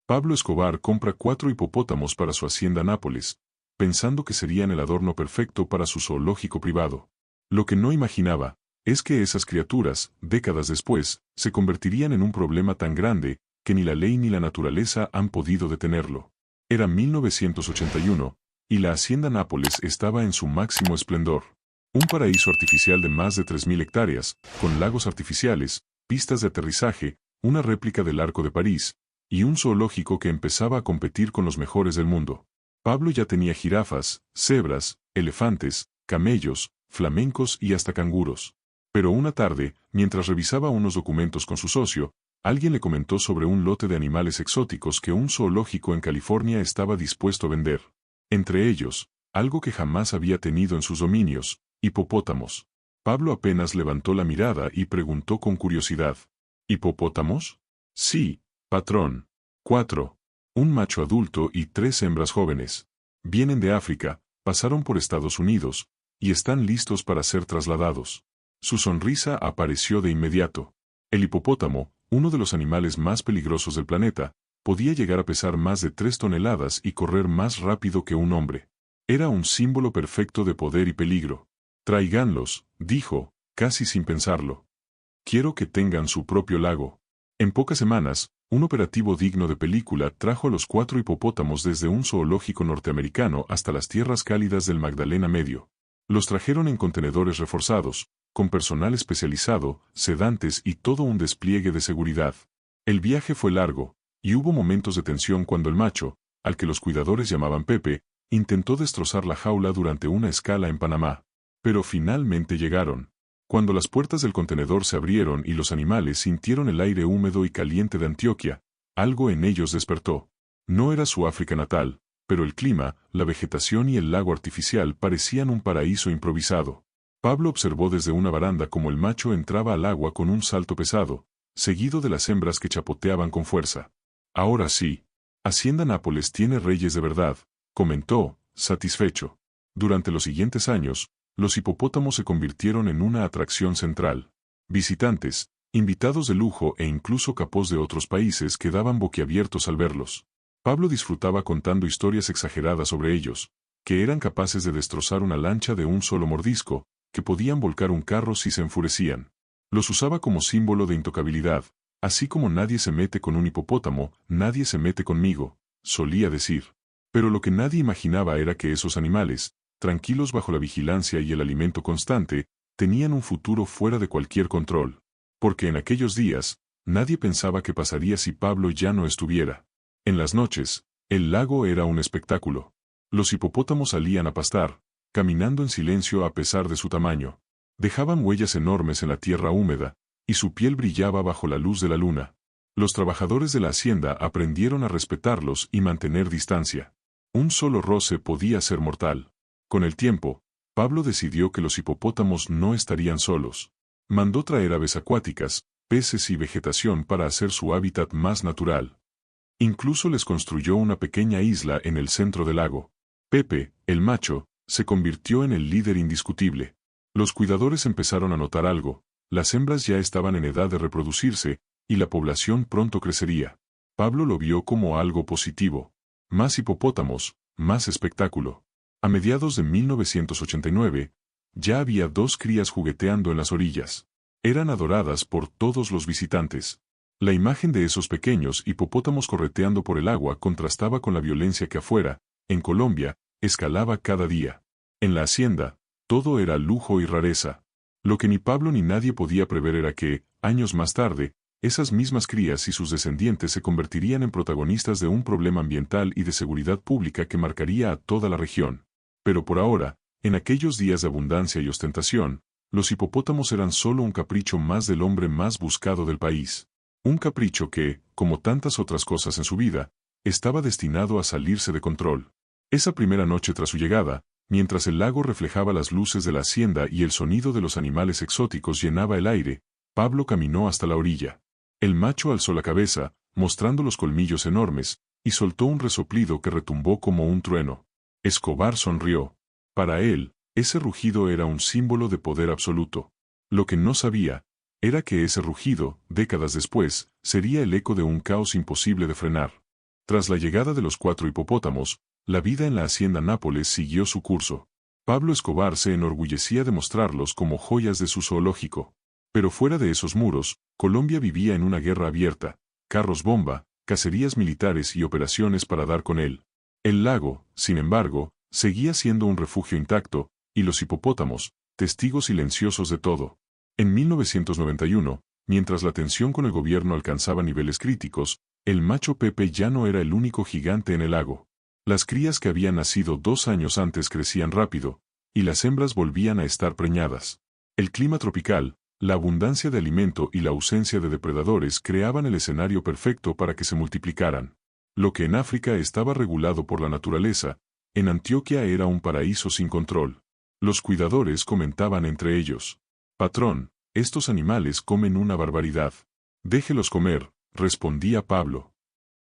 Pablo Escobar compra 4 hipopótamos para su hacienda Nápoles, pensando que serían el adorno perfecto para su zoológico privado. Lo que no imaginaba es que esas criaturas, décadas después, se convertirían en un problema tan grande que ni la ley ni la naturaleza han podido detenerlo. Era 1981, y la hacienda Nápoles estaba en su máximo esplendor. Un paraíso artificial de más de 3.000 hectáreas, con lagos artificiales, pistas de aterrizaje, una réplica del Arco de París, y un zoológico que empezaba a competir con los mejores del mundo. Pablo ya tenía jirafas, cebras, elefantes, camellos, flamencos y hasta canguros. Pero una tarde, mientras revisaba unos documentos con su socio, alguien le comentó sobre un lote de animales exóticos que un zoológico en California estaba dispuesto a vender. Entre ellos, algo que jamás había tenido en sus dominios, hipopótamos. Pablo apenas levantó la mirada y preguntó con curiosidad: ¿hipopótamos? Sí, patrón. 4. Un macho adulto y 3 hembras jóvenes. Vienen de África, pasaron por Estados Unidos, y están listos para ser trasladados. Su sonrisa apareció de inmediato. El hipopótamo, uno de los animales más peligrosos del planeta, podía llegar a pesar más de 3 toneladas y correr más rápido que un hombre. Era un símbolo perfecto de poder y peligro. Tráiganlos, dijo, casi sin pensarlo. Quiero que tengan su propio lago. En pocas semanas, un operativo digno de película trajo a los 4 hipopótamos desde un zoológico norteamericano hasta las tierras cálidas del Magdalena Medio. Los trajeron en contenedores reforzados, con personal especializado, sedantes y todo un despliegue de seguridad. El viaje fue largo, y hubo momentos de tensión cuando el macho, al que los cuidadores llamaban Pepe, intentó destrozar la jaula durante una escala en Panamá. Pero finalmente llegaron. Cuando las puertas del contenedor se abrieron y los animales sintieron el aire húmedo y caliente de Antioquia, algo en ellos despertó. No era su África natal, pero el clima, la vegetación y el lago artificial parecían un paraíso improvisado. Pablo observó desde una baranda cómo el macho entraba al agua con un salto pesado, seguido de las hembras que chapoteaban con fuerza. Ahora sí, Hacienda Nápoles tiene reyes de verdad, comentó, satisfecho. Durante los siguientes años, los hipopótamos se convirtieron en una atracción central. Visitantes, invitados de lujo e incluso capós de otros países quedaban boquiabiertos al verlos. Pablo disfrutaba contando historias exageradas sobre ellos, que eran capaces de destrozar una lancha de un solo mordisco, que podían volcar un carro si se enfurecían. Los usaba como símbolo de intocabilidad, así como nadie se mete con un hipopótamo, nadie se mete conmigo, solía decir. Pero lo que nadie imaginaba era que esos animales, tranquilos bajo la vigilancia y el alimento constante, tenían un futuro fuera de cualquier control. Porque en aquellos días, nadie pensaba qué pasaría si Pablo ya no estuviera. En las noches, el lago era un espectáculo. Los hipopótamos salían a pastar, caminando en silencio a pesar de su tamaño. Dejaban huellas enormes en la tierra húmeda, y su piel brillaba bajo la luz de la luna. Los trabajadores de la hacienda aprendieron a respetarlos y mantener distancia. Un solo roce podía ser mortal. Con el tiempo, Pablo decidió que los hipopótamos no estarían solos. Mandó traer aves acuáticas, peces y vegetación para hacer su hábitat más natural. Incluso les construyó una pequeña isla en el centro del lago. Pepe, el macho, se convirtió en el líder indiscutible. Los cuidadores empezaron a notar algo: las hembras ya estaban en edad de reproducirse, y la población pronto crecería. Pablo lo vio como algo positivo. Más hipopótamos, más espectáculo. A mediados de 1989, ya había 2 crías jugueteando en las orillas. Eran adoradas por todos los visitantes. La imagen de esos pequeños hipopótamos correteando por el agua contrastaba con la violencia que afuera, en Colombia, escalaba cada día. En la hacienda, todo era lujo y rareza. Lo que ni Pablo ni nadie podía prever era que, años más tarde, esas mismas crías y sus descendientes se convertirían en protagonistas de un problema ambiental y de seguridad pública que marcaría a toda la región. Pero por ahora, en aquellos días de abundancia y ostentación, los hipopótamos eran solo un capricho más del hombre más buscado del país. Un capricho que, como tantas otras cosas en su vida, estaba destinado a salirse de control. Esa primera noche tras su llegada, mientras el lago reflejaba las luces de la hacienda y el sonido de los animales exóticos llenaba el aire, Pablo caminó hasta la orilla. El macho alzó la cabeza, mostrando los colmillos enormes, y soltó un resoplido que retumbó como un trueno. Escobar sonrió. Para él, ese rugido era un símbolo de poder absoluto. Lo que no sabía era que ese rugido, décadas después, sería el eco de un caos imposible de frenar. Tras la llegada de los 4 hipopótamos, la vida en la hacienda Nápoles siguió su curso. Pablo Escobar se enorgullecía de mostrarlos como joyas de su zoológico. Pero fuera de esos muros, Colombia vivía en una guerra abierta, carros bomba, cacerías militares y operaciones para dar con él. El lago, sin embargo, seguía siendo un refugio intacto, y los hipopótamos, testigos silenciosos de todo. En 1991, mientras la tensión con el gobierno alcanzaba niveles críticos, el macho Pepe ya no era el único gigante en el lago. Las crías que habían nacido 2 años antes crecían rápido, y las hembras volvían a estar preñadas. El clima tropical, la abundancia de alimento y la ausencia de depredadores creaban el escenario perfecto para que se multiplicaran. Lo que en África estaba regulado por la naturaleza, en Antioquia era un paraíso sin control. Los cuidadores comentaban entre ellos: «Patrón, estos animales comen una barbaridad». «Déjelos comer», respondía Pablo.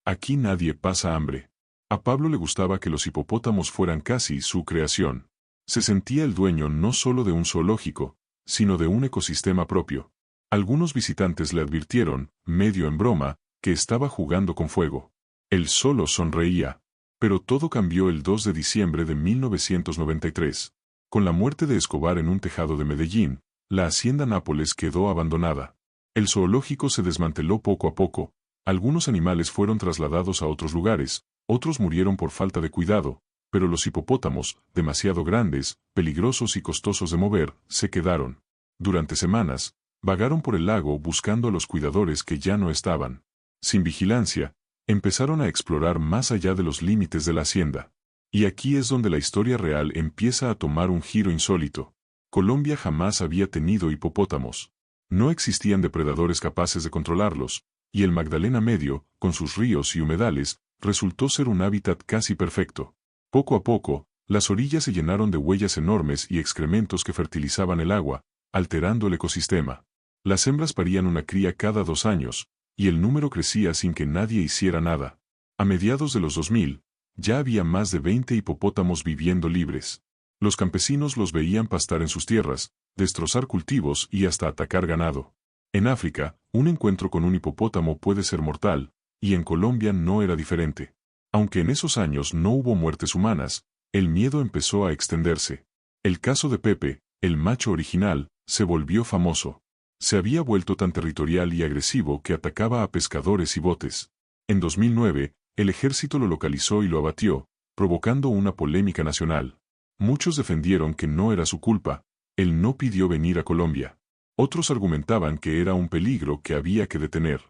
«Aquí nadie pasa hambre». A Pablo le gustaba que los hipopótamos fueran casi su creación. Se sentía el dueño no solo de un zoológico, sino de un ecosistema propio. Algunos visitantes le advirtieron, medio en broma, que estaba jugando con fuego. Él solo sonreía. Pero todo cambió el 2 de diciembre de 1993. Con la muerte de Escobar en un tejado de Medellín, la hacienda Nápoles quedó abandonada. El zoológico se desmanteló poco a poco, algunos animales fueron trasladados a otros lugares, otros murieron por falta de cuidado, pero los hipopótamos, demasiado grandes, peligrosos y costosos de mover, se quedaron. Durante semanas, vagaron por el lago buscando a los cuidadores que ya no estaban. Sin vigilancia, empezaron a explorar más allá de los límites de la hacienda. Y aquí es donde la historia real empieza a tomar un giro insólito. Colombia jamás había tenido hipopótamos. No existían depredadores capaces de controlarlos, y el Magdalena Medio, con sus ríos y humedales, resultó ser un hábitat casi perfecto. Poco a poco, las orillas se llenaron de huellas enormes y excrementos que fertilizaban el agua, alterando el ecosistema. Las hembras parían una cría cada 2 años, y el número crecía sin que nadie hiciera nada. A mediados de los 2000, ya había más de 20 hipopótamos viviendo libres. Los campesinos los veían pastar en sus tierras, destrozar cultivos y hasta atacar ganado. En África, un encuentro con un hipopótamo puede ser mortal, y en Colombia no era diferente. Aunque en esos años no hubo muertes humanas, el miedo empezó a extenderse. El caso de Pepe, el macho original, se volvió famoso. Se había vuelto tan territorial y agresivo que atacaba a pescadores y botes. En 2009, el ejército lo localizó y lo abatió, provocando una polémica nacional. Muchos defendieron que no era su culpa, él no pidió venir a Colombia. Otros argumentaban que era un peligro que había que detener.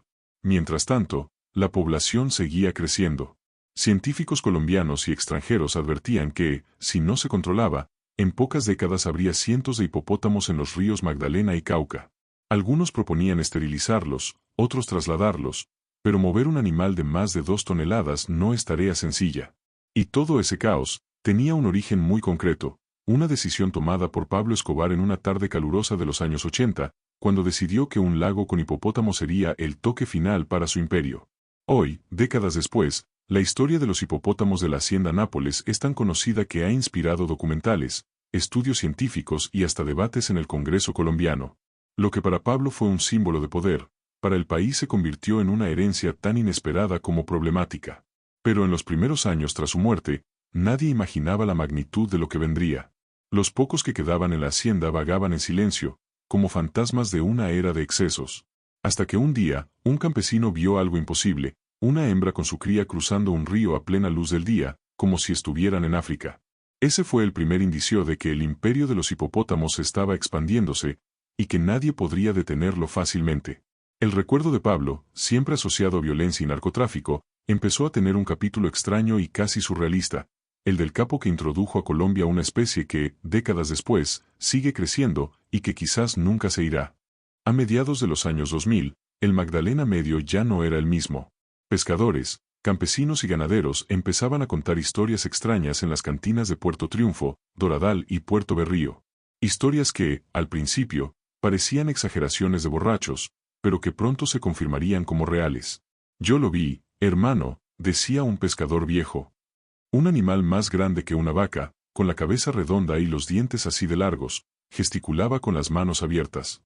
Mientras tanto, la población seguía creciendo. Científicos colombianos y extranjeros advertían que, si no se controlaba, en pocas décadas habría cientos de hipopótamos en los ríos Magdalena y Cauca. Algunos proponían esterilizarlos, otros trasladarlos, pero mover un animal de más de 2 toneladas no es tarea sencilla. Y todo ese caos tenía un origen muy concreto, una decisión tomada por Pablo Escobar en una tarde calurosa de los años 80, cuando decidió que un lago con hipopótamos sería el toque final para su imperio. Hoy, décadas después, la historia de los hipopótamos de la hacienda Nápoles es tan conocida que ha inspirado documentales, estudios científicos y hasta debates en el Congreso colombiano. Lo que para Pablo fue un símbolo de poder, para el país se convirtió en una herencia tan inesperada como problemática. Pero en los primeros años tras su muerte, nadie imaginaba la magnitud de lo que vendría. Los pocos que quedaban en la hacienda vagaban en silencio, como fantasmas de una era de excesos. Hasta que un día, un campesino vio algo imposible, una hembra con su cría cruzando un río a plena luz del día, como si estuvieran en África. Ese fue el primer indicio de que el imperio de los hipopótamos estaba expandiéndose, y que nadie podría detenerlo fácilmente. El recuerdo de Pablo, siempre asociado a violencia y narcotráfico, empezó a tener un capítulo extraño y casi surrealista, el del capo que introdujo a Colombia una especie que, décadas después, sigue creciendo y que quizás nunca se irá. A mediados de los años 2000, el Magdalena Medio ya no era el mismo. Pescadores, campesinos y ganaderos empezaban a contar historias extrañas en las cantinas de Puerto Triunfo, Doradal y Puerto Berrío. Historias que, al principio, parecían exageraciones de borrachos, pero que pronto se confirmarían como reales. «Yo lo vi, hermano», decía un pescador viejo. Un animal más grande que una vaca, con la cabeza redonda y los dientes así de largos, gesticulaba con las manos abiertas.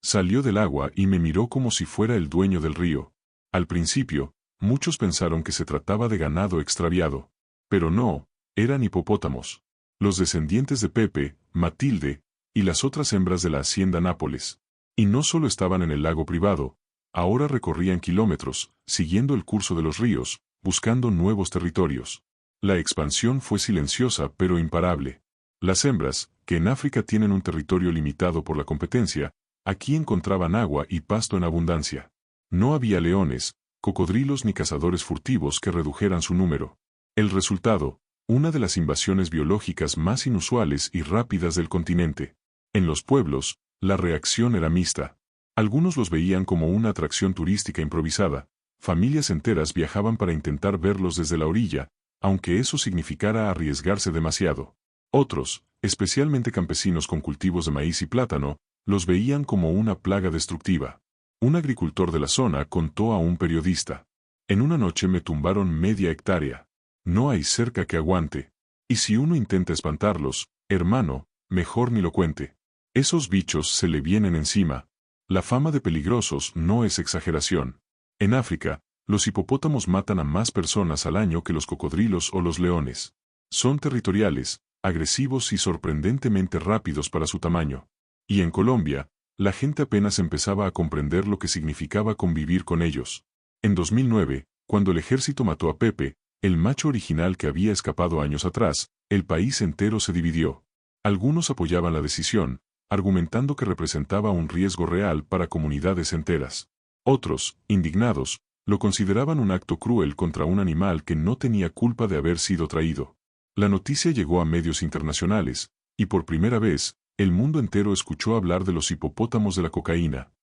Salió del agua y me miró como si fuera el dueño del río. Al principio, Muchos pensaron que se trataba de ganado extraviado. Pero no, eran hipopótamos. Los descendientes de Pepe, Matilde, y las otras hembras de la hacienda Nápoles. Y no solo estaban en el lago privado, ahora recorrían kilómetros, siguiendo el curso de los ríos, buscando nuevos territorios. La expansión fue silenciosa pero imparable. Las hembras, que en África tienen un territorio limitado por la competencia, aquí encontraban agua y pasto en abundancia. No había leones, cocodrilos ni cazadores furtivos que redujeran su número. El resultado, una de las invasiones biológicas más inusuales y rápidas del continente. En los pueblos, la reacción era mixta. Algunos los veían como una atracción turística improvisada. Familias enteras viajaban para intentar verlos desde la orilla, aunque eso significara arriesgarse demasiado. Otros, especialmente campesinos con cultivos de maíz y plátano, los veían como una plaga destructiva. Un agricultor de la zona contó a un periodista: en una noche me tumbaron media hectárea. No hay cerca que aguante. Y si uno intenta espantarlos, hermano, mejor ni lo cuente. Esos bichos se le vienen encima. La fama de peligrosos no es exageración. En África, los hipopótamos matan a más personas al año que los cocodrilos o los leones. Son territoriales, agresivos y sorprendentemente rápidos para su tamaño. Y en Colombia, la gente apenas empezaba a comprender lo que significaba convivir con ellos. En 2009, cuando el ejército mató a Pepe, el macho original que había escapado años atrás, el país entero se dividió. Algunos apoyaban la decisión, argumentando que representaba un riesgo real para comunidades enteras. Otros, indignados, lo consideraban un acto cruel contra un animal que no tenía culpa de haber sido traído. La noticia llegó a medios internacionales, y por primera vez, el mundo entero escuchó hablar de los hipopótamos de la cocaína.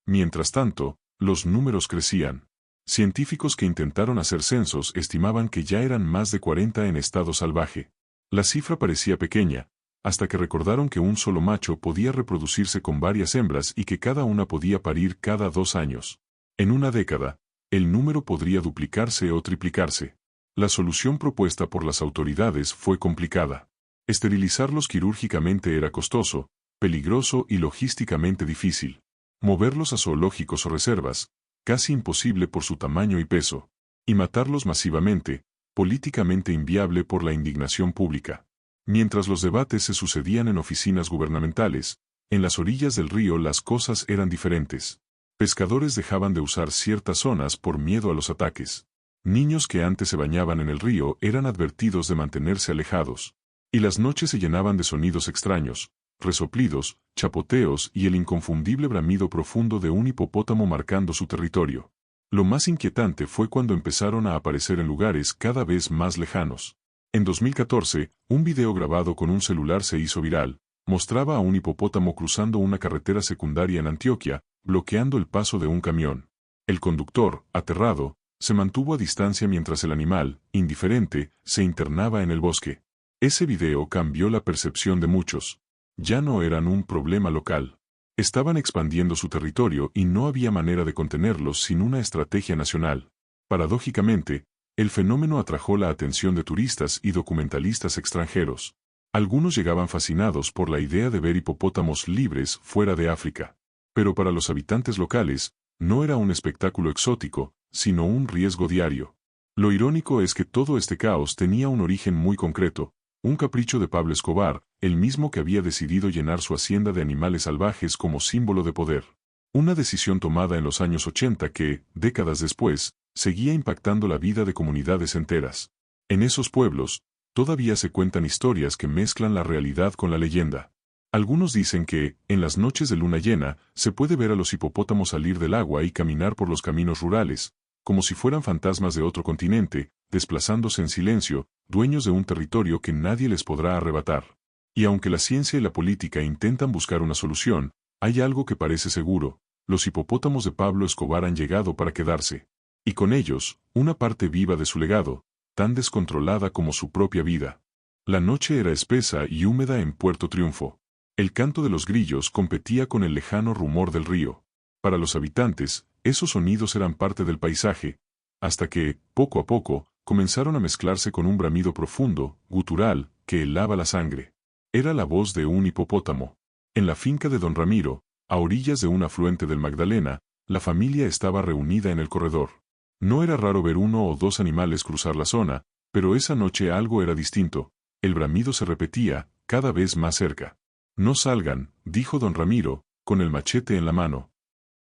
Mientras tanto, los números crecían. Científicos que intentaron hacer censos estimaban que ya eran más de 40 en estado salvaje. La cifra parecía pequeña, hasta que recordaron que un solo macho podía reproducirse con varias hembras y que cada una podía parir cada 2 años. En una década, el número podría duplicarse o triplicarse. La solución propuesta por las autoridades fue complicada. Esterilizarlos quirúrgicamente era costoso, peligroso y logísticamente difícil. Moverlos a zoológicos o reservas, casi imposible por su tamaño y peso. Y matarlos masivamente, políticamente inviable por la indignación pública. Mientras los debates se sucedían en oficinas gubernamentales, en las orillas del río las cosas eran diferentes. Pescadores dejaban de usar ciertas zonas por miedo a los ataques. Niños que antes se bañaban en el río eran advertidos de mantenerse alejados. Y las noches se llenaban de sonidos extraños, resoplidos, chapoteos y el inconfundible bramido profundo de un hipopótamo marcando su territorio. Lo más inquietante fue cuando empezaron a aparecer en lugares cada vez más lejanos. En 2014, un video grabado con un celular se hizo viral. Mostraba a un hipopótamo cruzando una carretera secundaria en Antioquia, bloqueando el paso de un camión. El conductor, aterrado, se mantuvo a distancia mientras el animal, indiferente, se internaba en el bosque. Ese video cambió la percepción de muchos. Ya no eran un problema local. Estaban expandiendo su territorio y no había manera de contenerlos sin una estrategia nacional. Paradójicamente, el fenómeno atrajo la atención de turistas y documentalistas extranjeros. Algunos llegaban fascinados por la idea de ver hipopótamos libres fuera de África. Pero para los habitantes locales, no era un espectáculo exótico, sino un riesgo diario. Lo irónico es que todo este caos tenía un origen muy concreto, un capricho de Pablo Escobar, el mismo que había decidido llenar su hacienda de animales salvajes como símbolo de poder. Una decisión tomada en los años 80 que, décadas después, seguía impactando la vida de comunidades enteras. En esos pueblos, todavía se cuentan historias que mezclan la realidad con la leyenda. Algunos dicen que, en las noches de luna llena, se puede ver a los hipopótamos salir del agua y caminar por los caminos rurales, como si fueran fantasmas de otro continente, desplazándose en silencio, dueños de un territorio que nadie les podrá arrebatar. Y aunque la ciencia y la política intentan buscar una solución, hay algo que parece seguro: los hipopótamos de Pablo Escobar han llegado para quedarse. Y con ellos, una parte viva de su legado, tan descontrolada como su propia vida. La noche era espesa y húmeda en Puerto Triunfo. El canto de los grillos competía con el lejano rumor del río. Para los habitantes, esos sonidos eran parte del paisaje, hasta que, poco a poco, comenzaron a mezclarse con un bramido profundo, gutural, que helaba la sangre. Era la voz de un hipopótamo. En la finca de don Ramiro, a orillas de un afluente del Magdalena, la familia estaba reunida en el corredor. No era raro ver uno o dos animales cruzar la zona, pero esa noche algo era distinto. El bramido se repetía, cada vez más cerca. No salgan, dijo don Ramiro, con el machete en la mano.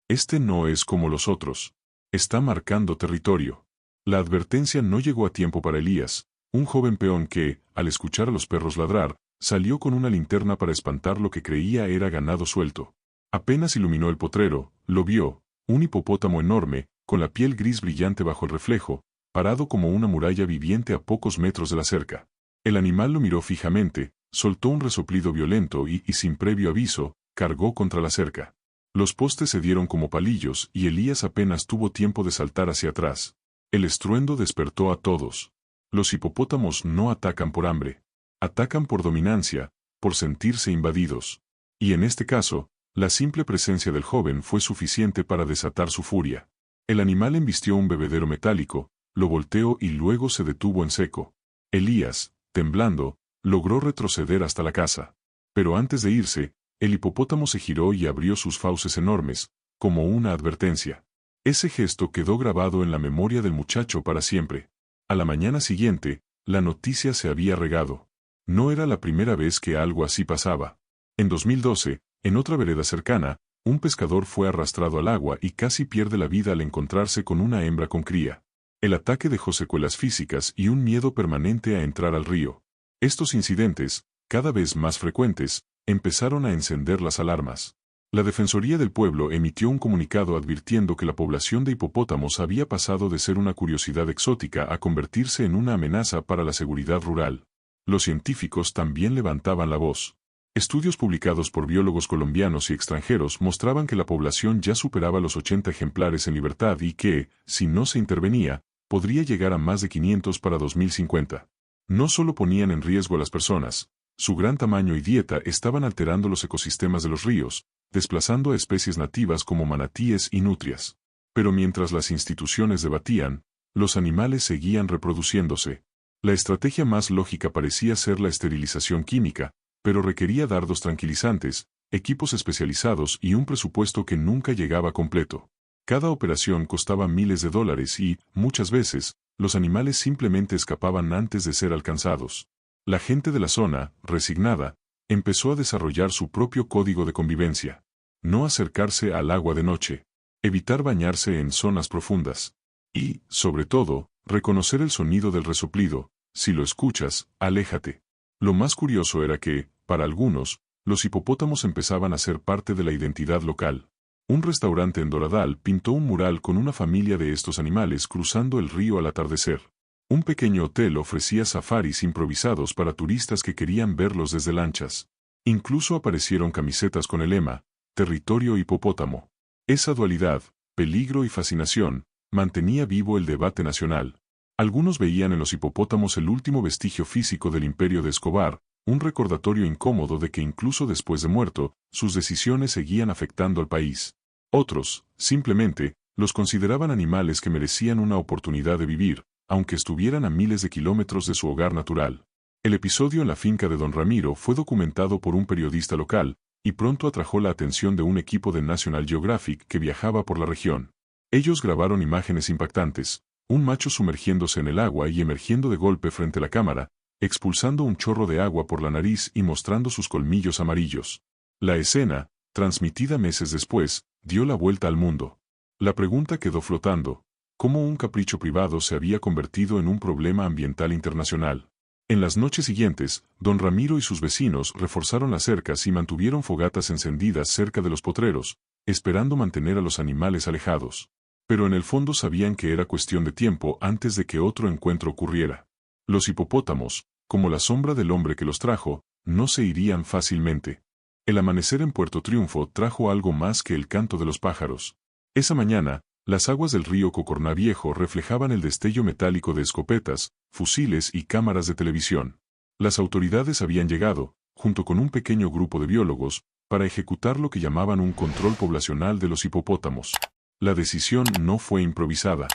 Este no es como los otros. Está marcando territorio. La advertencia no llegó a tiempo para Elías, un joven peón que, al escuchar a los perros ladrar, salió con una linterna para espantar lo que creía era ganado suelto. Apenas iluminó el potrero, lo vio, un hipopótamo enorme, con la piel gris brillante bajo el reflejo, parado como una muralla viviente a pocos metros de la cerca. El animal lo miró fijamente, soltó un resoplido violento y sin previo aviso, cargó contra la cerca. Los postes se dieron como palillos y Elías apenas tuvo tiempo de saltar hacia atrás. El estruendo despertó a todos. Los hipopótamos no atacan por hambre. Atacan por dominancia, por sentirse invadidos. Y en este caso, la simple presencia del joven fue suficiente para desatar su furia. El animal embistió un bebedero metálico, lo volteó y luego se detuvo en seco. Elías, temblando, logró retroceder hasta la casa. Pero antes de irse, el hipopótamo se giró y abrió sus fauces enormes, como una advertencia. Ese gesto quedó grabado en la memoria del muchacho para siempre. A la mañana siguiente, la noticia se había regado. No era la primera vez que algo así pasaba. En 2012, en otra vereda cercana, un pescador fue arrastrado al agua y casi pierde la vida al encontrarse con una hembra con cría. El ataque dejó secuelas físicas y un miedo permanente a entrar al río. Estos incidentes, cada vez más frecuentes, empezaron a encender las alarmas. La Defensoría del Pueblo emitió un comunicado advirtiendo que la población de hipopótamos había pasado de ser una curiosidad exótica a convertirse en una amenaza para la seguridad rural. Los científicos también levantaban la voz. Estudios publicados por biólogos colombianos y extranjeros mostraban que la población ya superaba los 80 ejemplares en libertad y que, si no se intervenía, podría llegar a más de 500 para 2050. No solo ponían en riesgo a las personas, su gran tamaño y dieta estaban alterando los ecosistemas de los ríos, desplazando a especies nativas como manatíes y nutrias. Pero mientras las instituciones debatían, los animales seguían reproduciéndose. La estrategia más lógica parecía ser la esterilización química, pero requería dardos tranquilizantes, equipos especializados y un presupuesto que nunca llegaba completo. Cada operación costaba miles de dólares y, muchas veces, los animales simplemente escapaban antes de ser alcanzados. La gente de la zona, resignada, empezó a desarrollar su propio código de convivencia. No acercarse al agua de noche. Evitar bañarse en zonas profundas. Y, sobre todo, reconocer el sonido del resoplido. Si lo escuchas, aléjate. Lo más curioso era que, para algunos, los hipopótamos empezaban a ser parte de la identidad local. Un restaurante en Doradal pintó un mural con una familia de estos animales cruzando el río al atardecer. Un pequeño hotel ofrecía safaris improvisados para turistas que querían verlos desde lanchas. Incluso aparecieron camisetas con el lema, Territorio Hipopótamo. Esa dualidad, peligro y fascinación, mantenía vivo el debate nacional. Algunos veían en los hipopótamos el último vestigio físico del imperio de Escobar, un recordatorio incómodo de que incluso después de muerto, sus decisiones seguían afectando al país. Otros, simplemente, los consideraban animales que merecían una oportunidad de vivir, aunque estuvieran a miles de kilómetros de su hogar natural. El episodio en la finca de don Ramiro fue documentado por un periodista local, y pronto atrajo la atención de un equipo de National Geographic que viajaba por la región. Ellos grabaron imágenes impactantes, un macho sumergiéndose en el agua y emergiendo de golpe frente a la cámara, expulsando un chorro de agua por la nariz y mostrando sus colmillos amarillos. La escena, transmitida meses después, dio la vuelta al mundo. La pregunta quedó flotando: ¿cómo un capricho privado se había convertido en un problema ambiental internacional? En las noches siguientes, don Ramiro y sus vecinos reforzaron las cercas y mantuvieron fogatas encendidas cerca de los potreros, esperando mantener a los animales alejados. Pero en el fondo sabían que era cuestión de tiempo antes de que otro encuentro ocurriera. Los hipopótamos, como la sombra del hombre que los trajo, no se irían fácilmente. El amanecer en Puerto Triunfo trajo algo más que el canto de los pájaros. Esa mañana, las aguas del río Cocorná Viejo reflejaban el destello metálico de escopetas, fusiles y cámaras de televisión. Las autoridades habían llegado, junto con un pequeño grupo de biólogos, para ejecutar lo que llamaban un control poblacional de los hipopótamos. La decisión no fue improvisada.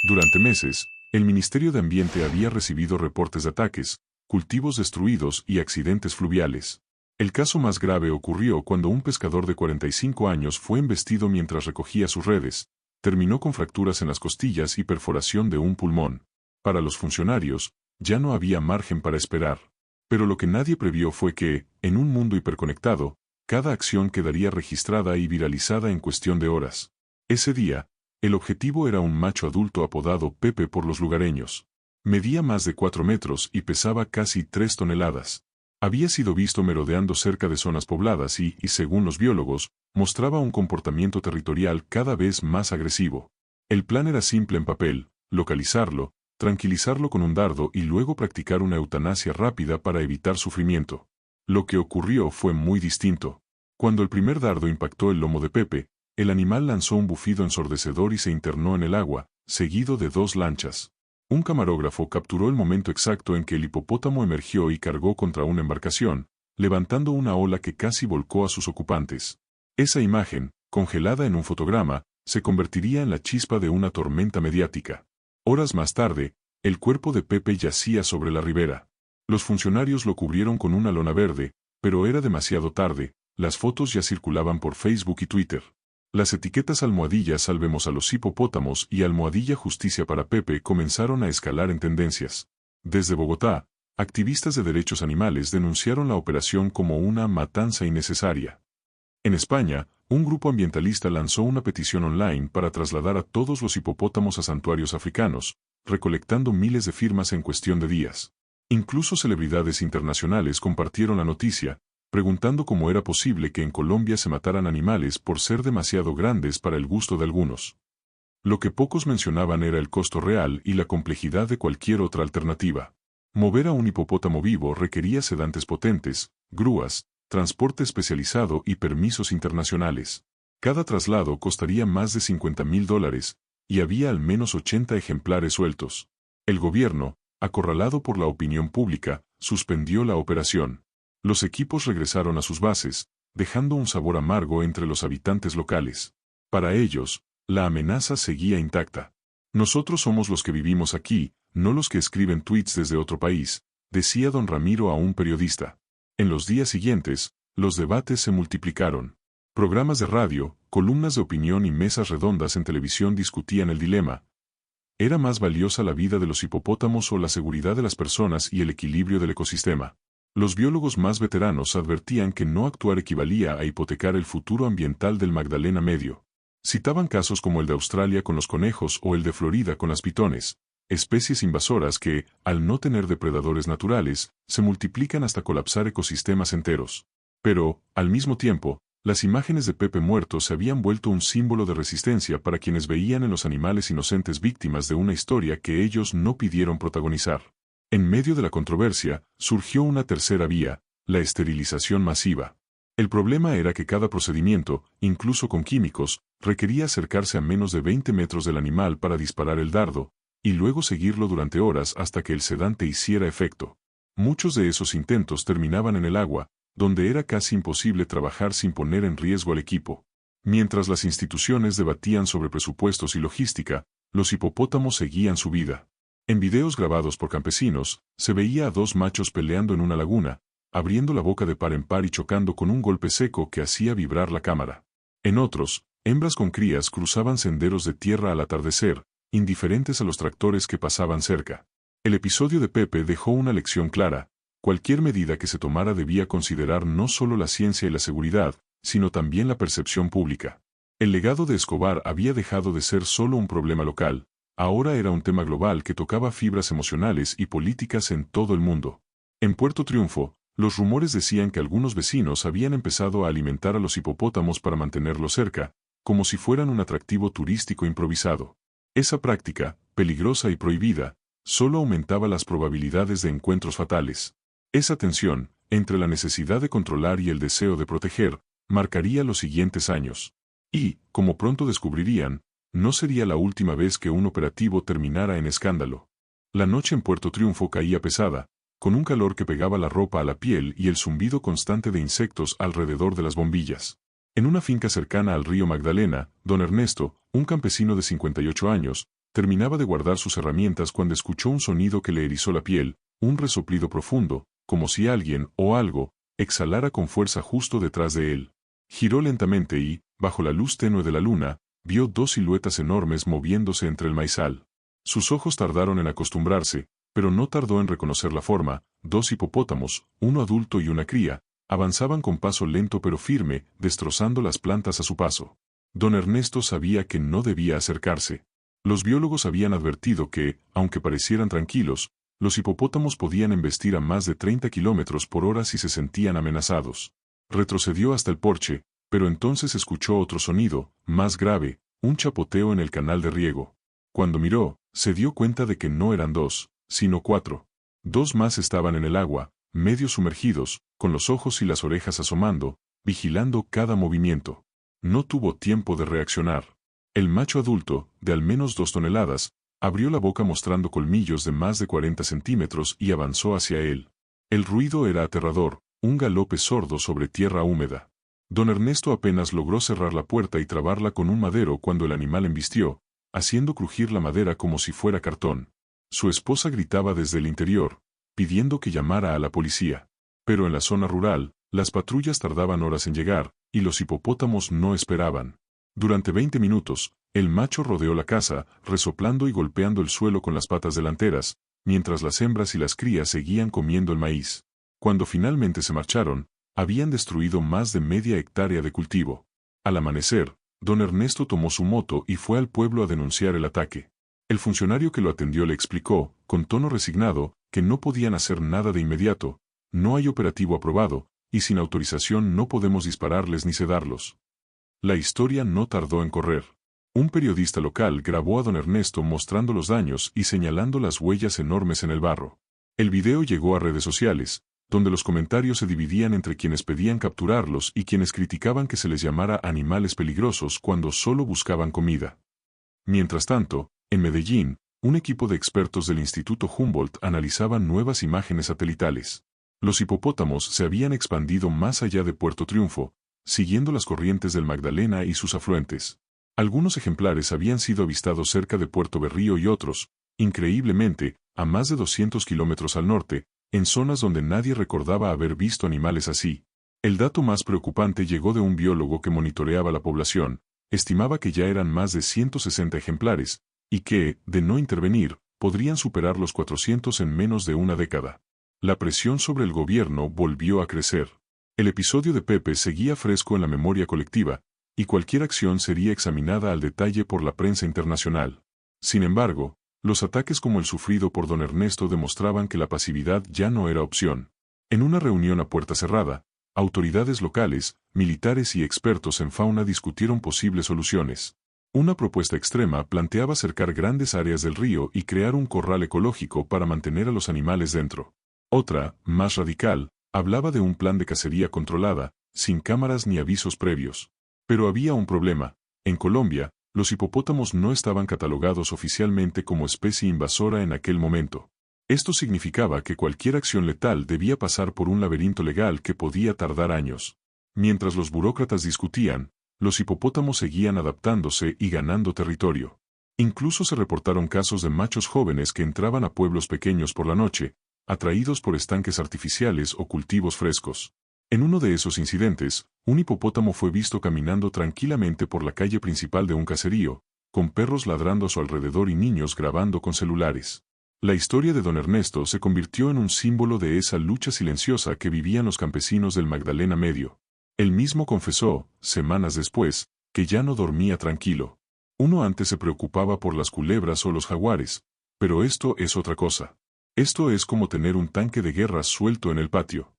Durante meses, el Ministerio de Ambiente había recibido reportes de ataques, cultivos destruidos y accidentes fluviales. El caso más grave ocurrió cuando un pescador de 45 años fue embestido mientras recogía sus redes, terminó con fracturas en las costillas y perforación de un pulmón. Para los funcionarios, ya no había margen para esperar. Pero lo que nadie previó fue que, en un mundo hiperconectado, cada acción quedaría registrada y viralizada en cuestión de horas. Ese día, el objetivo era un macho adulto apodado Pepe por los lugareños. Medía más de 4 metros y pesaba casi 3 toneladas. Había sido visto merodeando cerca de zonas pobladas y, según los biólogos, mostraba un comportamiento territorial cada vez más agresivo. El plan era simple en papel: localizarlo, tranquilizarlo con un dardo y luego practicar una eutanasia rápida para evitar sufrimiento. Lo que ocurrió fue muy distinto. Cuando el primer dardo impactó el lomo de Pepe, el animal lanzó un bufido ensordecedor y se internó en el agua, seguido de 2 lanchas. Un camarógrafo capturó el momento exacto en que el hipopótamo emergió y cargó contra una embarcación, levantando una ola que casi volcó a sus ocupantes. Esa imagen, congelada en un fotograma, se convertiría en la chispa de una tormenta mediática. Horas más tarde, el cuerpo de Pepe yacía sobre la ribera. Los funcionarios lo cubrieron con una lona verde, pero era demasiado tarde. Las fotos ya circulaban por Facebook y Twitter. Las etiquetas almohadilla Salvemos a los hipopótamos y almohadilla Justicia para Pepe comenzaron a escalar en tendencias. Desde Bogotá, activistas de derechos animales denunciaron la operación como una matanza innecesaria. En España, un grupo ambientalista lanzó una petición online para trasladar a todos los hipopótamos a santuarios africanos, recolectando miles de firmas en cuestión de días. Incluso celebridades internacionales compartieron la noticia, preguntando cómo era posible que en Colombia se mataran animales por ser demasiado grandes para el gusto de algunos. Lo que pocos mencionaban era el costo real y la complejidad de cualquier otra alternativa. Mover a un hipopótamo vivo requería sedantes potentes, grúas, transporte especializado y permisos internacionales. Cada traslado costaría más de $50.000, y había al menos 80 ejemplares sueltos. El gobierno, acorralado por la opinión pública, suspendió la operación. Los equipos regresaron a sus bases, dejando un sabor amargo entre los habitantes locales. Para ellos, la amenaza seguía intacta. Nosotros somos los que vivimos aquí, no los que escriben tweets desde otro país, decía don Ramiro a un periodista. En los días siguientes, los debates se multiplicaron. Programas de radio, columnas de opinión y mesas redondas en televisión discutían el dilema. ¿Era más valiosa la vida de los hipopótamos o la seguridad de las personas y el equilibrio del ecosistema? Los biólogos más veteranos advertían que no actuar equivalía a hipotecar el futuro ambiental del Magdalena Medio. Citaban casos como el de Australia con los conejos o el de Florida con las pitones, especies invasoras que, al no tener depredadores naturales, se multiplican hasta colapsar ecosistemas enteros. Pero, al mismo tiempo, las imágenes de Pepe muerto se habían vuelto un símbolo de resistencia para quienes veían en los animales inocentes víctimas de una historia que ellos no pidieron protagonizar. En medio de la controversia, surgió una tercera vía, la esterilización masiva. El problema era que cada procedimiento, incluso con químicos, requería acercarse a menos de 20 metros del animal para disparar el dardo, y luego seguirlo durante horas hasta que el sedante hiciera efecto. Muchos de esos intentos terminaban en el agua, donde era casi imposible trabajar sin poner en riesgo al equipo. Mientras las instituciones debatían sobre presupuestos y logística, los hipopótamos seguían su vida. En videos grabados por campesinos, se veía a 2 machos peleando en una laguna, abriendo la boca de par en par y chocando con un golpe seco que hacía vibrar la cámara. En otros, hembras con crías cruzaban senderos de tierra al atardecer, indiferentes a los tractores que pasaban cerca. El episodio de Pepe dejó una lección clara: cualquier medida que se tomara debía considerar no solo la ciencia y la seguridad, sino también la percepción pública. El legado de Escobar había dejado de ser solo un problema local, ahora era un tema global que tocaba fibras emocionales y políticas en todo el mundo. En Puerto Triunfo, los rumores decían que algunos vecinos habían empezado a alimentar a los hipopótamos para mantenerlos cerca, como si fueran un atractivo turístico improvisado. Esa práctica, peligrosa y prohibida, solo aumentaba las probabilidades de encuentros fatales. Esa tensión, entre la necesidad de controlar y el deseo de proteger, marcaría los siguientes años. Y, como pronto descubrirían, no sería la última vez que un operativo terminara en escándalo. La noche en Puerto Triunfo caía pesada, con un calor que pegaba la ropa a la piel y el zumbido constante de insectos alrededor de las bombillas. En una finca cercana al río Magdalena, don Ernesto, un campesino de 58 años, terminaba de guardar sus herramientas cuando escuchó un sonido que le erizó la piel, un resoplido profundo, como si alguien, o algo, exhalara con fuerza justo detrás de él. Giró lentamente y, bajo la luz tenue de la luna, vio dos siluetas enormes moviéndose entre el maizal. Sus ojos tardaron en acostumbrarse, pero no tardó en reconocer la forma. Dos hipopótamos, uno adulto y una cría, avanzaban con paso lento pero firme, destrozando las plantas a su paso. Don Ernesto sabía que no debía acercarse. Los biólogos habían advertido que, aunque parecieran tranquilos, los hipopótamos podían embestir a más de 30 kilómetros por hora si se sentían amenazados. Retrocedió hasta el porche, pero entonces escuchó otro sonido, más grave, un chapoteo en el canal de riego. Cuando miró, se dio cuenta de que no eran dos, sino cuatro. Dos más estaban en el agua, medio sumergidos, con los ojos y las orejas asomando, vigilando cada movimiento. No tuvo tiempo de reaccionar. El macho adulto, de al menos 2 toneladas, abrió la boca mostrando colmillos de más de 40 centímetros y avanzó hacia él. El ruido era aterrador, un galope sordo sobre tierra húmeda. Don Ernesto apenas logró cerrar la puerta y trabarla con un madero cuando el animal embistió, haciendo crujir la madera como si fuera cartón. Su esposa gritaba desde el interior, pidiendo que llamara a la policía. Pero en la zona rural, las patrullas tardaban horas en llegar, y los hipopótamos no esperaban. Durante 20 minutos, el macho rodeó la casa, resoplando y golpeando el suelo con las patas delanteras, mientras las hembras y las crías seguían comiendo el maíz. Cuando finalmente se marcharon, habían destruido más de media hectárea de cultivo. Al amanecer, don Ernesto tomó su moto y fue al pueblo a denunciar el ataque. El funcionario que lo atendió le explicó, con tono resignado, que no podían hacer nada de inmediato, no hay operativo aprobado, y sin autorización no podemos dispararles ni sedarlos. La historia no tardó en correr. Un periodista local grabó a don Ernesto mostrando los daños y señalando las huellas enormes en el barro. El video llegó a redes sociales, donde los comentarios se dividían entre quienes pedían capturarlos y quienes criticaban que se les llamara animales peligrosos cuando solo buscaban comida. Mientras tanto, en Medellín, un equipo de expertos del Instituto Humboldt analizaba nuevas imágenes satelitales. Los hipopótamos se habían expandido más allá de Puerto Triunfo, siguiendo las corrientes del Magdalena y sus afluentes. Algunos ejemplares habían sido avistados cerca de Puerto Berrío y otros, increíblemente, a más de 200 kilómetros al norte, en zonas donde nadie recordaba haber visto animales así. El dato más preocupante llegó de un biólogo que monitoreaba la población, estimaba que ya eran más de 160 ejemplares, y que, de no intervenir, podrían superar los 400 en menos de una década. La presión sobre el gobierno volvió a crecer. El episodio de Pepe seguía fresco en la memoria colectiva, y cualquier acción sería examinada al detalle por la prensa internacional. Sin embargo, los ataques como el sufrido por don Ernesto demostraban que la pasividad ya no era opción. En una reunión a puerta cerrada, autoridades locales, militares y expertos en fauna discutieron posibles soluciones. Una propuesta extrema planteaba cercar grandes áreas del río y crear un corral ecológico para mantener a los animales dentro. Otra, más radical, hablaba de un plan de cacería controlada, sin cámaras ni avisos previos. Pero había un problema. En Colombia, los hipopótamos no estaban catalogados oficialmente como especie invasora en aquel momento. Esto significaba que cualquier acción letal debía pasar por un laberinto legal que podía tardar años. Mientras los burócratas discutían, los hipopótamos seguían adaptándose y ganando territorio. Incluso se reportaron casos de machos jóvenes que entraban a pueblos pequeños por la noche, atraídos por estanques artificiales o cultivos frescos. En uno de esos incidentes, un hipopótamo fue visto caminando tranquilamente por la calle principal de un caserío, con perros ladrando a su alrededor y niños grabando con celulares. La historia de don Ernesto se convirtió en un símbolo de esa lucha silenciosa que vivían los campesinos del Magdalena Medio. Él mismo confesó, semanas después, que ya no dormía tranquilo. Uno antes se preocupaba por las culebras o los jaguares, pero esto es otra cosa. Esto es como tener un tanque de guerra suelto en el patio.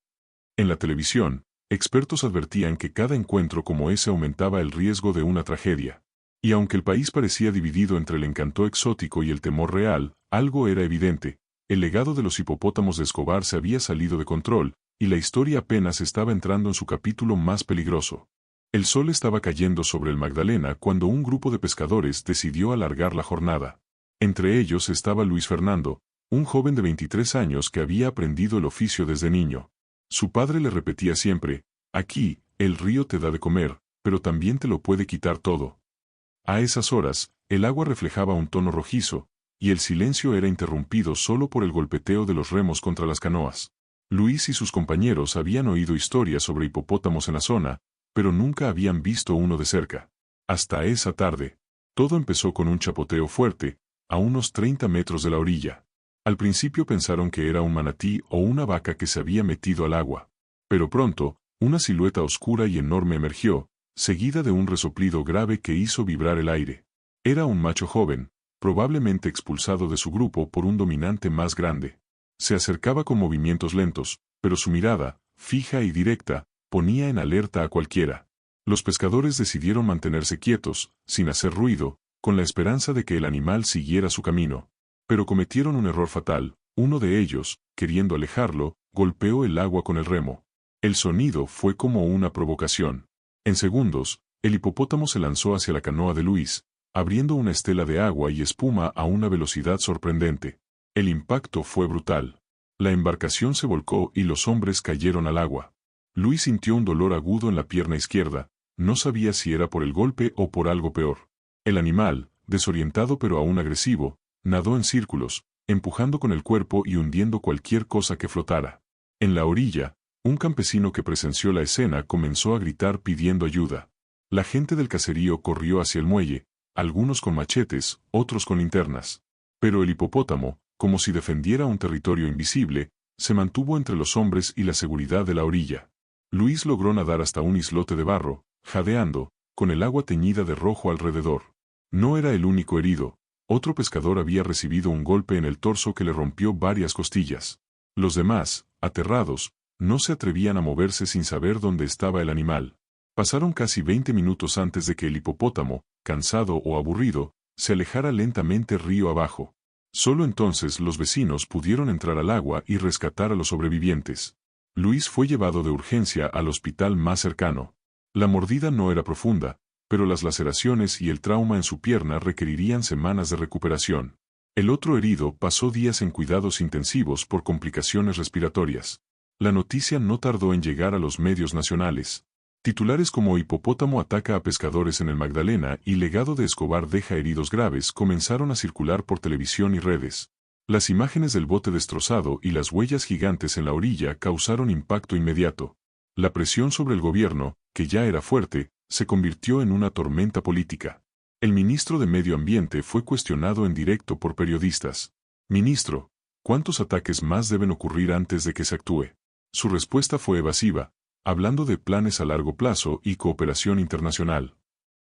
En la televisión, expertos advertían que cada encuentro como ese aumentaba el riesgo de una tragedia. Y aunque el país parecía dividido entre el encanto exótico y el temor real, algo era evidente: el legado de los hipopótamos de Escobar se había salido de control, y la historia apenas estaba entrando en su capítulo más peligroso. El sol estaba cayendo sobre el Magdalena cuando un grupo de pescadores decidió alargar la jornada. Entre ellos estaba Luis Fernando, un joven de 23 años que había aprendido el oficio desde niño. Su padre le repetía siempre: aquí, el río te da de comer, pero también te lo puede quitar todo. A esas horas, el agua reflejaba un tono rojizo, y el silencio era interrumpido solo por el golpeteo de los remos contra las canoas. Luis y sus compañeros habían oído historias sobre hipopótamos en la zona, pero nunca habían visto uno de cerca. Hasta esa tarde. Todo empezó con un chapoteo fuerte, a unos 30 metros de la orilla. Al principio pensaron que era un manatí o una vaca que se había metido al agua. Pero pronto, una silueta oscura y enorme emergió, seguida de un resoplido grave que hizo vibrar el aire. Era un macho joven, probablemente expulsado de su grupo por un dominante más grande. Se acercaba con movimientos lentos, pero su mirada, fija y directa, ponía en alerta a cualquiera. Los pescadores decidieron mantenerse quietos, sin hacer ruido, con la esperanza de que el animal siguiera su camino. Pero cometieron un error fatal. Uno de ellos, queriendo alejarlo, golpeó el agua con el remo. El sonido fue como una provocación. En segundos, el hipopótamo se lanzó hacia la canoa de Luis, abriendo una estela de agua y espuma a una velocidad sorprendente. El impacto fue brutal. La embarcación se volcó y los hombres cayeron al agua. Luis sintió un dolor agudo en la pierna izquierda, no sabía si era por el golpe o por algo peor. El animal, desorientado pero aún agresivo, nadó en círculos, empujando con el cuerpo y hundiendo cualquier cosa que flotara. En la orilla, un campesino que presenció la escena comenzó a gritar pidiendo ayuda. La gente del caserío corrió hacia el muelle, algunos con machetes, otros con linternas. Pero el hipopótamo, como si defendiera un territorio invisible, se mantuvo entre los hombres y la seguridad de la orilla. Luis logró nadar hasta un islote de barro, jadeando, con el agua teñida de rojo alrededor. No era el único herido. Otro pescador había recibido un golpe en el torso que le rompió varias costillas. Los demás, aterrados, no se atrevían a moverse sin saber dónde estaba el animal. Pasaron casi 20 minutos antes de que el hipopótamo, cansado o aburrido, se alejara lentamente río abajo. Solo entonces los vecinos pudieron entrar al agua y rescatar a los sobrevivientes. Luis fue llevado de urgencia al hospital más cercano. La mordida no era profunda, pero las laceraciones y el trauma en su pierna requerirían semanas de recuperación. El otro herido pasó días en cuidados intensivos por complicaciones respiratorias. La noticia no tardó en llegar a los medios nacionales. Titulares como Hipopótamo ataca a pescadores en el Magdalena y Legado de Escobar deja heridos graves comenzaron a circular por televisión y redes. Las imágenes del bote destrozado y las huellas gigantes en la orilla causaron impacto inmediato. La presión sobre el gobierno, que ya era fuerte, se convirtió en una tormenta política. El ministro de Medio Ambiente fue cuestionado en directo por periodistas. Ministro, ¿cuántos ataques más deben ocurrir antes de que se actúe? Su respuesta fue evasiva, hablando de planes a largo plazo y cooperación internacional.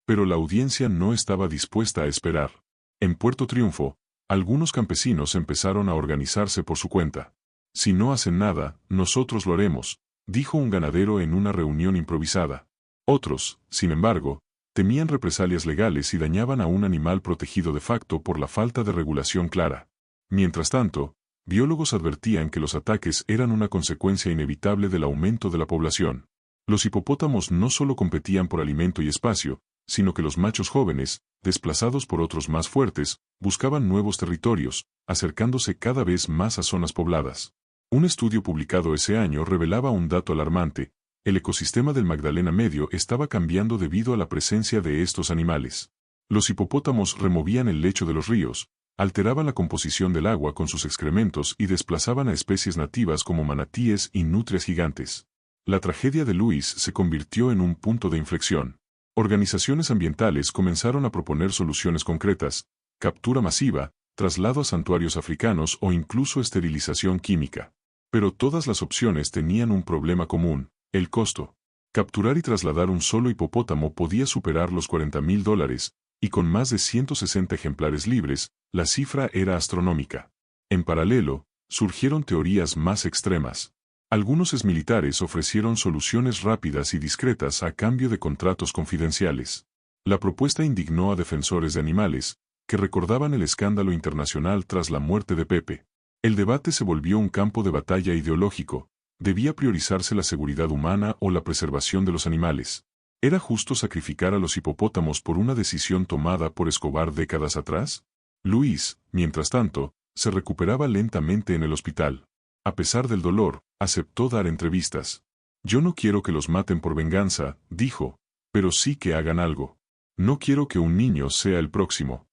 Pero la audiencia no estaba dispuesta a esperar. En Puerto Triunfo, algunos campesinos empezaron a organizarse por su cuenta. Si no hacen nada, nosotros lo haremos, dijo un ganadero en una reunión improvisada. Otros, sin embargo, temían represalias legales y dañaban a un animal protegido de facto por la falta de regulación clara. Mientras tanto, biólogos advertían que los ataques eran una consecuencia inevitable del aumento de la población. Los hipopótamos no solo competían por alimento y espacio, sino que los machos jóvenes, desplazados por otros más fuertes, buscaban nuevos territorios, acercándose cada vez más a zonas pobladas. Un estudio publicado ese año revelaba un dato alarmante: el ecosistema del Magdalena Medio estaba cambiando debido a la presencia de estos animales. Los hipopótamos removían el lecho de los ríos, alteraban la composición del agua con sus excrementos y desplazaban a especies nativas como manatíes y nutrias gigantes. La tragedia de Luis se convirtió en un punto de inflexión. Organizaciones ambientales comenzaron a proponer soluciones concretas: captura masiva, traslado a santuarios africanos o incluso esterilización química. Pero todas las opciones tenían un problema común: el costo. Capturar y trasladar un solo hipopótamo podía superar los $40,000, y con más de 160 ejemplares libres, la cifra era astronómica. En paralelo, surgieron teorías más extremas. Algunos exmilitares ofrecieron soluciones rápidas y discretas a cambio de contratos confidenciales. La propuesta indignó a defensores de animales, que recordaban el escándalo internacional tras la muerte de Pepe. El debate se volvió un campo de batalla ideológico. ¿Debía priorizarse la seguridad humana o la preservación de los animales? ¿Era justo sacrificar a los hipopótamos por una decisión tomada por Escobar décadas atrás? Luis, mientras tanto, se recuperaba lentamente en el hospital. A pesar del dolor, aceptó dar entrevistas. Yo no quiero que los maten por venganza, dijo, pero sí que hagan algo. No quiero que un niño sea el próximo.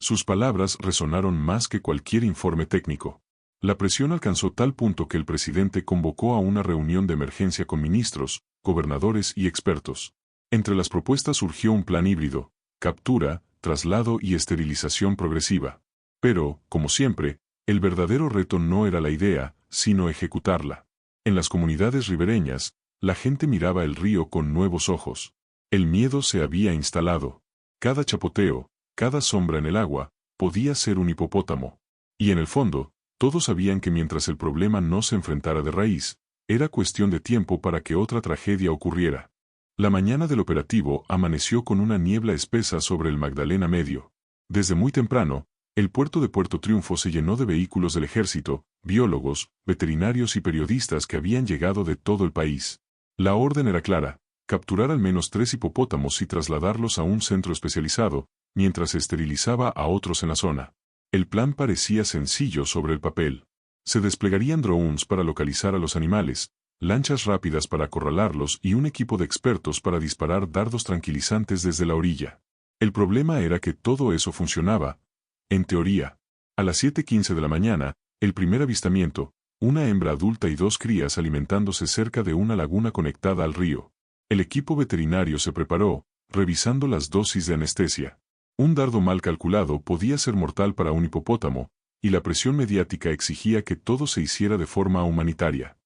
Sus palabras resonaron más que cualquier informe técnico. La presión alcanzó tal punto que el presidente convocó a una reunión de emergencia con ministros, gobernadores y expertos. Entre las propuestas surgió un plan híbrido: captura, traslado y esterilización progresiva. Pero, como siempre, el verdadero reto no era la idea, sino ejecutarla. En las comunidades ribereñas, la gente miraba el río con nuevos ojos. El miedo se había instalado. Cada chapoteo, cada sombra en el agua, podía ser un hipopótamo. Y en el fondo, todos sabían que mientras el problema no se enfrentara de raíz, era cuestión de tiempo para que otra tragedia ocurriera. La mañana del operativo amaneció con una niebla espesa sobre el Magdalena Medio. Desde muy temprano, el puerto de Puerto Triunfo se llenó de vehículos del ejército, biólogos, veterinarios y periodistas que habían llegado de todo el país. La orden era clara: capturar al menos 3 hipopótamos y trasladarlos a un centro especializado, mientras se esterilizaba a otros en la zona. El plan parecía sencillo sobre el papel. Se desplegarían drones para localizar a los animales, lanchas rápidas para acorralarlos y un equipo de expertos para disparar dardos tranquilizantes desde la orilla. El problema era que todo eso funcionaba, en teoría. A las 7:15 de la mañana, el primer avistamiento, una hembra adulta y 2 crías alimentándose cerca de una laguna conectada al río. El equipo veterinario se preparó, revisando las dosis de anestesia. Un dardo mal calculado podía ser mortal para un hipopótamo, y la presión mediática exigía que todo se hiciera de forma humanitaria.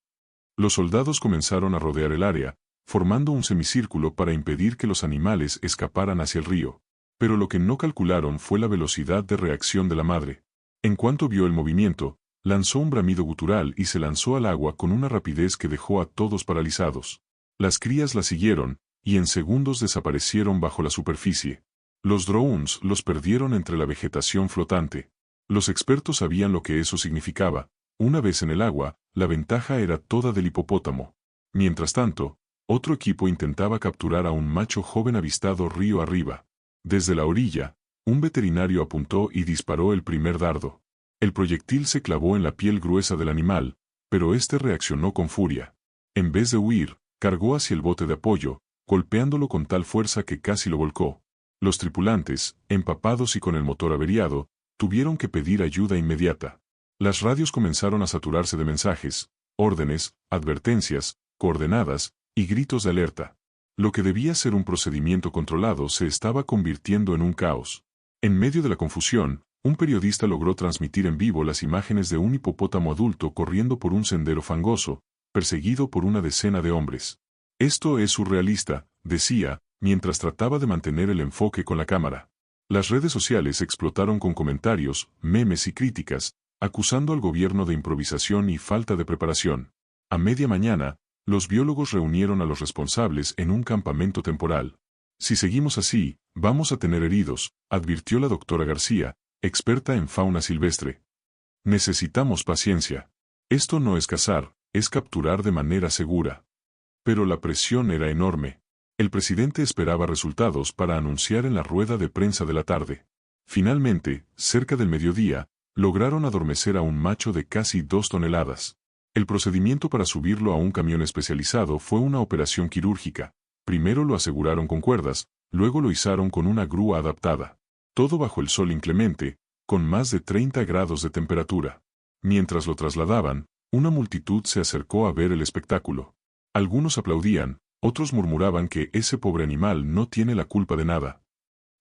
Los soldados comenzaron a rodear el área, formando un semicírculo para impedir que los animales escaparan hacia el río. Pero lo que no calcularon fue la velocidad de reacción de la madre. En cuanto vio el movimiento, lanzó un bramido gutural y se lanzó al agua con una rapidez que dejó a todos paralizados. Las crías la siguieron, y en segundos desaparecieron bajo la superficie. Los drones los perdieron entre la vegetación flotante. Los expertos sabían lo que eso significaba. Una vez en el agua, la ventaja era toda del hipopótamo. Mientras tanto, otro equipo intentaba capturar a un macho joven avistado río arriba. Desde la orilla, un veterinario apuntó y disparó el primer dardo. El proyectil se clavó en la piel gruesa del animal, pero este reaccionó con furia. En vez de huir, cargó hacia el bote de apoyo, golpeándolo con tal fuerza que casi lo volcó. Los tripulantes, empapados y con el motor averiado, tuvieron que pedir ayuda inmediata. Las radios comenzaron a saturarse de mensajes, órdenes, advertencias, coordenadas y gritos de alerta. Lo que debía ser un procedimiento controlado se estaba convirtiendo en un caos. En medio de la confusión, un periodista logró transmitir en vivo las imágenes de un hipopótamo adulto corriendo por un sendero fangoso, perseguido por una decena de hombres. Esto es surrealista, decía, mientras trataba de mantener el enfoque con la cámara. Las redes sociales explotaron con comentarios, memes y críticas, acusando al gobierno de improvisación y falta de preparación. A media mañana, los biólogos reunieron a los responsables en un campamento temporal. Si seguimos así, vamos a tener heridos, advirtió la doctora García, experta en fauna silvestre. Necesitamos paciencia. Esto no es cazar, es capturar de manera segura. Pero la presión era enorme. El presidente esperaba resultados para anunciar en la rueda de prensa de la tarde. Finalmente, cerca del mediodía, lograron adormecer a un macho de casi 2 toneladas. El procedimiento para subirlo a un camión especializado fue una operación quirúrgica. Primero lo aseguraron con cuerdas, luego lo izaron con una grúa adaptada. Todo bajo el sol inclemente, con más de 30 grados de temperatura. Mientras lo trasladaban, una multitud se acercó a ver el espectáculo. Algunos aplaudían, otros murmuraban que ese pobre animal no tiene la culpa de nada.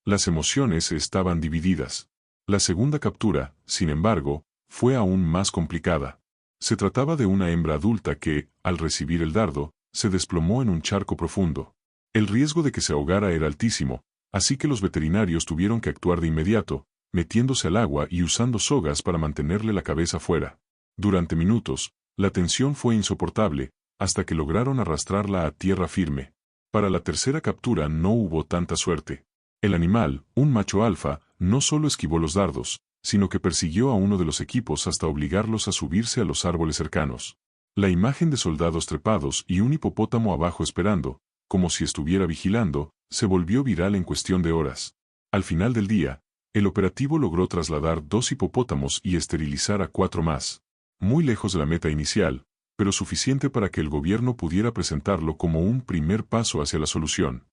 Las emociones estaban divididas. La segunda captura, sin embargo, fue aún más complicada. Se trataba de una hembra adulta que, al recibir el dardo, se desplomó en un charco profundo. El riesgo de que se ahogara era altísimo, así que los veterinarios tuvieron que actuar de inmediato, metiéndose al agua y usando sogas para mantenerle la cabeza fuera. Durante minutos, la tensión fue insoportable, hasta que lograron arrastrarla a tierra firme. Para la tercera captura no hubo tanta suerte. El animal, un macho alfa, no solo esquivó los dardos, sino que persiguió a uno de los equipos hasta obligarlos a subirse a los árboles cercanos. La imagen de soldados trepados y un hipopótamo abajo esperando, como si estuviera vigilando, se volvió viral en cuestión de horas. Al final del día, el operativo logró trasladar 2 hipopótamos y esterilizar a 4 más. Muy lejos de la meta inicial, pero suficiente para que el gobierno pudiera presentarlo como un primer paso hacia la solución.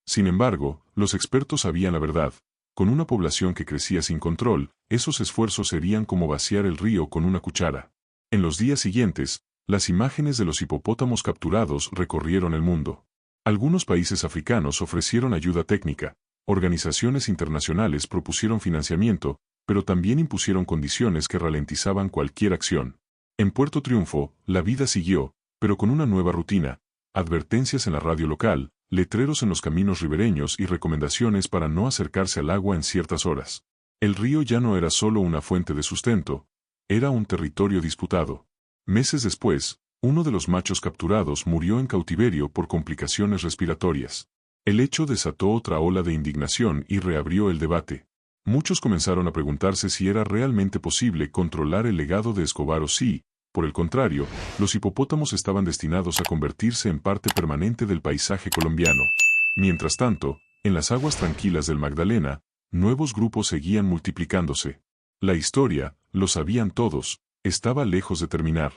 Sin embargo, los expertos sabían la verdad. Con una población que crecía sin control, esos esfuerzos serían como vaciar el río con una cuchara. En los días siguientes, las imágenes de los hipopótamos capturados recorrieron el mundo. Algunos países africanos ofrecieron ayuda técnica, Organizaciones internacionales propusieron financiamiento, pero también impusieron condiciones que ralentizaban cualquier acción. En Puerto Triunfo, la vida siguió, pero con una nueva rutina: advertencias en la radio local, letreros en los caminos ribereños y recomendaciones para no acercarse al agua en ciertas horas. El río ya no era solo una fuente de sustento, era un territorio disputado. Meses después, uno de los machos capturados murió en cautiverio por complicaciones respiratorias. El hecho desató otra ola de indignación y reabrió el debate. Muchos comenzaron a preguntarse si era realmente posible controlar el legado de Escobar o si, por el contrario, los hipopótamos estaban destinados a convertirse en parte permanente del paisaje colombiano. Mientras tanto, en las aguas tranquilas del Magdalena, nuevos grupos seguían multiplicándose. La historia, lo sabían todos, estaba lejos de terminar.